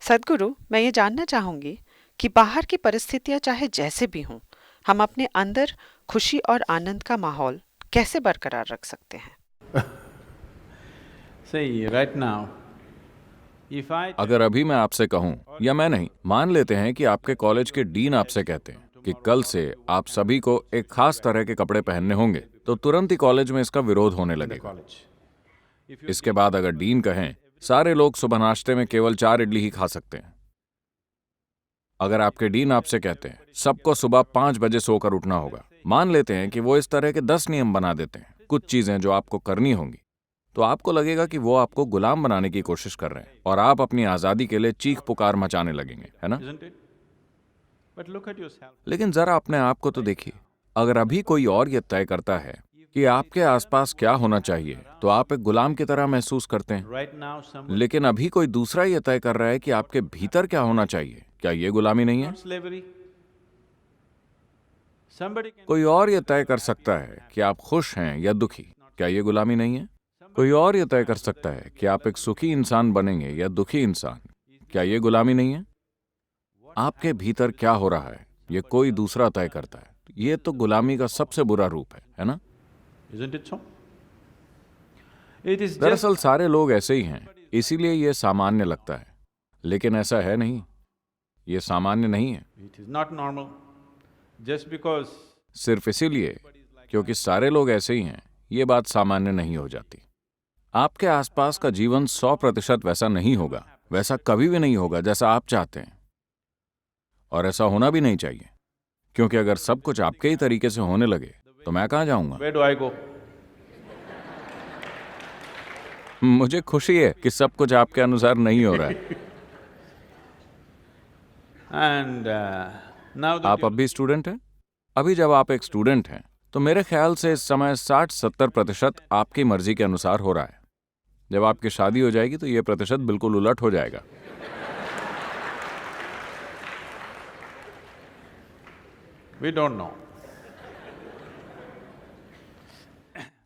सद्गुरु, मैं ये जानना चाहूंगी कि बाहर की परिस्थितियां चाहे जैसे भी हों, हम अपने अंदर खुशी और आनंद का माहौल कैसे बरकरार रख सकते हैं? See, right now, if I अगर अभी मैं आपसे कहूं, या मैं नहीं, मान लेते हैं कि आपके कॉलेज के डीन आपसे कहते हैं कि कल से आप सभी को एक खास तरह के कपड़े पहनने होंगे, तो तुरंत ही कॉलेज में इसका विरोध होने in the लगेगा। college, इसके बाद अगर डीन कहें सारे लोग सुबह नाश्ते में केवल 4 इडली ही खा सकते हैं। अगर आपके डीन आपसे कहते हैं सबको सुबह 5 बजे सोकर उठना होगा, मान लेते हैं कि वो इस तरह के 10 नियम बना देते हैं, कुछ चीजें जो आपको करनी होंगी, तो आपको लगेगा कि वो आपको गुलाम बनाने की कोशिश कर रहे हैं और आप अपनी आजादी के लिए चीख पुकार मचाने लगेंगे, है ना? isn't it? But look at yourself. लेकिन जरा अपने आप को तो देखिए। अगर अभी कोई और ये तय करता है कि आपके आसपास क्या होना चाहिए, तो आप एक गुलाम की तरह महसूस करते हैं। Right now, somebody, लेकिन अभी कोई दूसरा ये तय कर रहा है कि आपके भीतर क्या होना चाहिए, क्या ये गुलामी नहीं है? not slavery. Somebody can, कोई और ये तय कर सकता है कि आप खुश हैं या दुखी, क्या ये गुलामी नहीं है? कोई और ये तय कर सकता है कि आप एक सुखी इंसान बनेंगे या दुखी इंसान, क्या ये गुलामी नहीं है? आपके भीतर क्या हो रहा है, ये कोई दूसरा तय करता है। ये तो गुलामी का सबसे बुरा रूप है ना? isn't it so? It is just, दरअसल सारे लोग ऐसे ही हैं, इसीलिए ये सामान्य लगता है, लेकिन ऐसा है नहीं, ये सामान्य नहीं है। it is not normal. Just because सिर्फ इसीलिए क्योंकि सारे लोग ऐसे ही हैं, ये बात सामान्य नहीं हो जाती। आपके आसपास का जीवन 100% वैसा नहीं होगा, वैसा कभी भी नहीं होगा जैसा आप चाहते हैं, और ऐसा होना भी नहीं चाहिए, क्योंकि अगर सब कुछ आपके ही तरीके से होने लगे तो मैं कहाँ जाऊंगा? where do I go? मुझे खुशी है कि सब कुछ आपके अनुसार नहीं हो रहा है। And now that आप अब भी स्टूडेंट हैं? अभी जब आप एक स्टूडेंट हैं तो मेरे ख्याल से इस समय 60-70% आपकी मर्जी के अनुसार हो रहा है। जब आपकी शादी हो जाएगी तो ये प्रतिशत बिल्कुल उलट हो जाएगा। we don't know.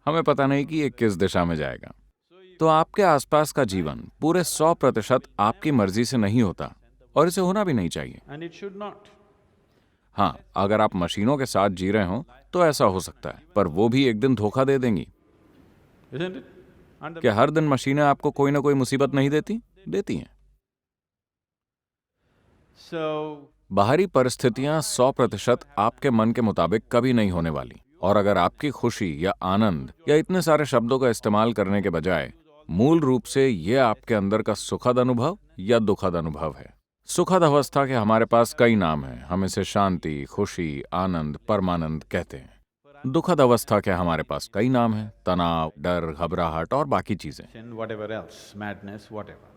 हमें पता नहीं कि ये किस दिशा में जाएगा। तो आपके आसपास का जीवन पूरे 100% आपकी मर्जी से नहीं होता, और इसे होना भी नहीं चाहिए। And it should not. हाँ, अगर आप मशीनों के साथ जी रहे हो तो ऐसा हो सकता है, पर वो भी एक दिन धोखा दे देंगी। Isn't it? And the, क्या हर दिन मशीनें आपको कोई ना कोई मुसीबत नहीं देती? देती हैं। so, बाहरी परिस्थितियां 100% आपके मन के मुताबिक कभी नहीं होने वाली, और अगर आपकी खुशी या आनंद या इतने सारे शब्दों का इस्तेमाल करने के बजाय मूल रूप से ये आपके अंदर का सुखद अनुभव या दुखद अनुभव है। सुखद अवस्था के हमारे पास कई नाम हैं, हम इसे शांति, खुशी, आनंद, परमानंद कहते हैं। दुखद अवस्था के हमारे पास कई नाम हैं, तनाव, डर, घबराहट और बाकी चीजें। and whatever else, madness, whatever.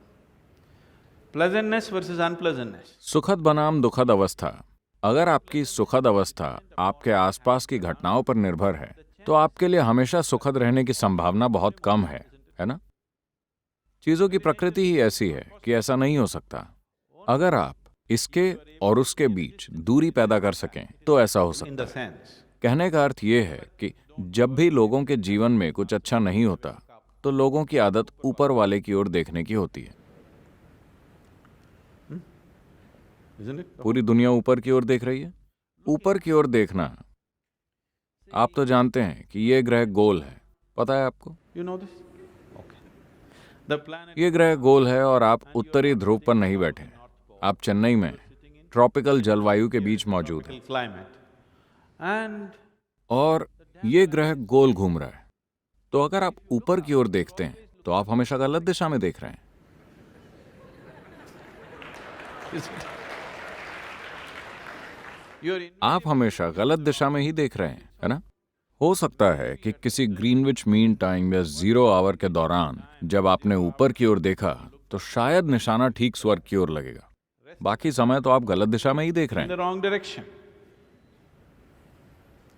Pleasantness versus unpleasantness. सुखद बनाम दुखद अवस्था। अगर आपकी सुखद अवस्था आपके आसपास की घटनाओं पर निर्भर है, तो आपके लिए हमेशा सुखद रहने की संभावना बहुत कम है ना? चीजों की प्रकृति ही ऐसी है कि ऐसा नहीं हो सकता। अगर आप इसके और उसके बीच दूरी पैदा कर सकें तो ऐसा हो In सकता the है। sense, कहने का अर्थ ये है कि जब भी लोगों के जीवन में कुछ अच्छा नहीं होता, तो लोगों की आदत ऊपर वाले की ओर देखने की होती है। isn't it? पूरी दुनिया ऊपर की ओर देख रही है। ऊपर की ओर देखना, आप तो जानते हैं कि ये ग्रह गोल है, पता है आपको? You know this? Okay. The planet ये ग्रह गोल है और आप उत्तरी ध्रुव पर नहीं बैठे, आप चेन्नई में ट्रॉपिकल जलवायु के बीच मौजूद हैं, climate. And और ये ग्रह गोल घूम रहा है। तो अगर आप ऊपर की ओर देखते हैं तो आप हमेशा गलत दिशा में देख रहे हैं। you're in, आप हमेशा गलत दिशा में ही देख रहे हैं, है ना? हो सकता है कि किसी ग्रीनविच मीन टाइम या 0 आवर के दौरान जब आपने ऊपर की ओर देखा तो शायद निशाना ठीक स्वर्ग की ओर लगेगा। बाकी समय तो आप गलत दिशा में ही देख रहे in हैं। the wrong direction.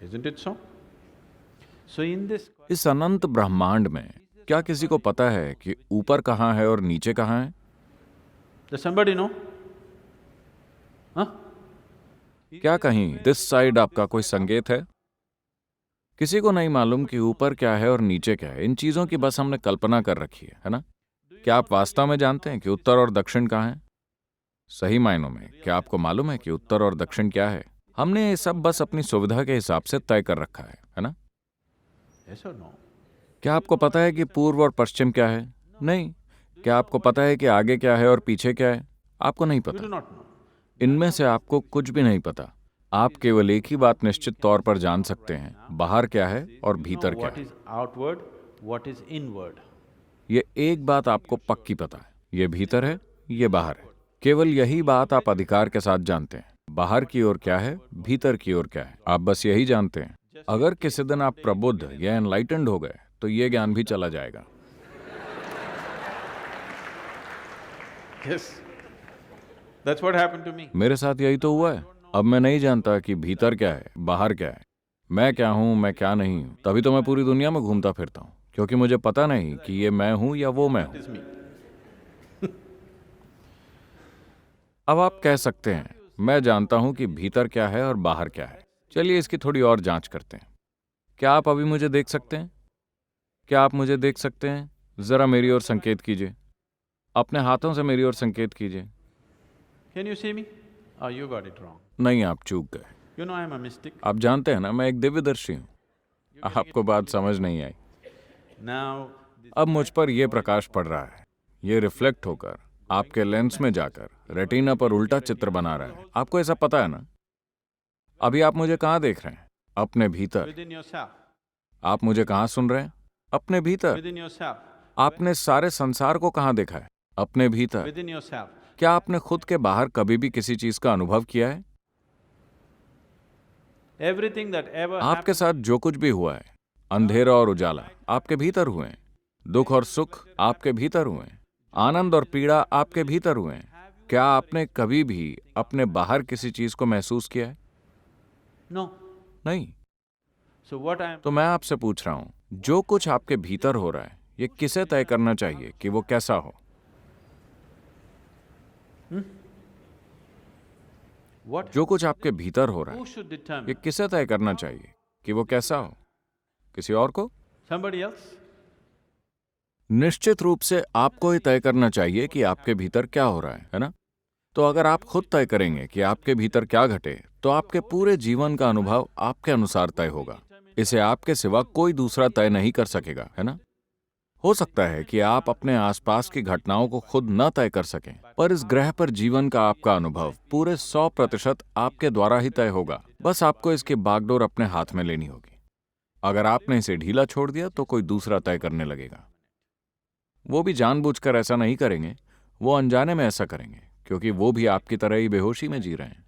Isn't it so? So in this, इस अनंत ब्रह्मांड में क्या किसी को पता है कि ऊपर कहाँ है और नीचे कहाँ है? does somebody know? Huh? क्या कहीं दिस साइड आपका कोई संकेत है? किसी को नहीं मालूम कि ऊपर क्या है और नीचे क्या है। इन चीजों की बस हमने कल्पना कर रखी है ना? क्या आप वास्तव में जानते हैं कि उत्तर और दक्षिण कहाँ है? सही मायनों में क्या आपको मालूम है कि उत्तर और दक्षिण क्या है? हमने ये सब बस अपनी सुविधा के हिसाब से तय कर रखा है ना? Yes or no? क्या आपको पता है कि पूर्व और पश्चिम क्या है? नहीं। क्या आपको पता है कि आगे क्या है और पीछे क्या है? आपको नहीं You do पता। not know. इनमें से आपको कुछ भी नहीं पता। आप केवल एक ही बात निश्चित तौर पर जान सकते हैं, बाहर क्या है और You know भीतर क्या what है। is outward, what is inward. ये एक बात आपको पक्की पता है, ये भीतर है, ये बाहर है। केवल यही बात आप अधिकार के साथ जानते हैं। बाहर की ओर क्या है, भीतर की ओर क्या है, आप बस यही जानते हैं। अगर किसी दिन आप प्रबुद्ध या एनलाइटेंड हो गए तो ये ज्ञान भी चला जाएगा। Yes. That's what happened to me. मेरे साथ यही तो हुआ है। अब मैं नहीं जानता कि भीतर क्या है, बाहर क्या है, मैं क्या हूं, मैं क्या नहीं हूं। तभी तो मैं पूरी दुनिया में घूमता फिरता हूं, क्योंकि मुझे पता नहीं कि ये मैं हूं या वो मैं That हूं। is me. अब आप कह सकते हैं मैं जानता हूं कि भीतर क्या है और बाहर क्या है। चलिए इसकी थोड़ी और जांच करते हैं। क्या आप अभी मुझे देख सकते हैं? क्या आप मुझे देख सकते हैं? जरा मेरी ओर संकेत कीजिए, अपने हाथों से मेरी ओर संकेत कीजिए। Can you see me? Oh, you got it wrong. नहीं, आप चूक गए। You know I'm a mystic. आप जानते हैं ना, मैं एक दिव्यदर्शी हूं। आपको बात समझ नहीं आई। Now, अब मुझ पर यह प्रकाश पड़ रहा है, ये रिफ्लेक्ट होकर आपके लेंस में जाकर रेटिना पर उल्टा चित्र बना रहा है। आपको ऐसा पता है ना? अभी आप मुझे कहाँ देख रहे हैं? अपने भीतर। within yourself, आप मुझे कहाँ सुन रहे हैं? अपने भीतर। within yourself, आपने सारे संसार को कहाँ देखा है? अपने भीतर। within yourself. क्या आपने खुद के बाहर कभी भी किसी चीज का अनुभव किया है? Everything that ever आपके happened, साथ जो कुछ भी हुआ है, अंधेरा और उजाला आपके भीतर हुए हैं, दुख और सुख आपके भीतर हुए हैं, आनंद और पीड़ा आपके भीतर हुए हैं। क्या आपने कभी भी अपने बाहर किसी चीज को महसूस किया है? no. नहीं। So what I'm… तो मैं आपसे पूछ रहा हूं, जो कुछ आपके भीतर हो रहा है, ये किसे तय करना चाहिए कि वो कैसा हो? What… जो कुछ आपके भीतर हो रहा Who है, should ये determine? किसे तय करना चाहिए कि वो कैसा हो? किसी और को? Somebody else? निश्चित रूप से आपको ही तय करना चाहिए कि आपके भीतर क्या हो रहा है ना? तो अगर आप खुद तय करेंगे कि आपके भीतर क्या घटे, तो आपके पूरे जीवन का अनुभव आपके अनुसार तय होगा। इसे आपके सिवा कोई दूसरा तय नहीं कर सकेगा, है ना? हो सकता है कि आप अपने आसपास की घटनाओं को खुद न तय कर सकें, पर इस ग्रह पर जीवन का आपका अनुभव पूरे 100% आपके द्वारा ही तय होगा। बस आपको इसकी बागडोर अपने हाथ में लेनी होगी। अगर आपने इसे ढीला छोड़ दिया तो कोई दूसरा तय करने लगेगा। वो भी जानबूझकर ऐसा नहीं करेंगे, वो अनजाने में ऐसा करेंगे, क्योंकि वो भी आपकी तरह ही बेहोशी में जी रहे हैं।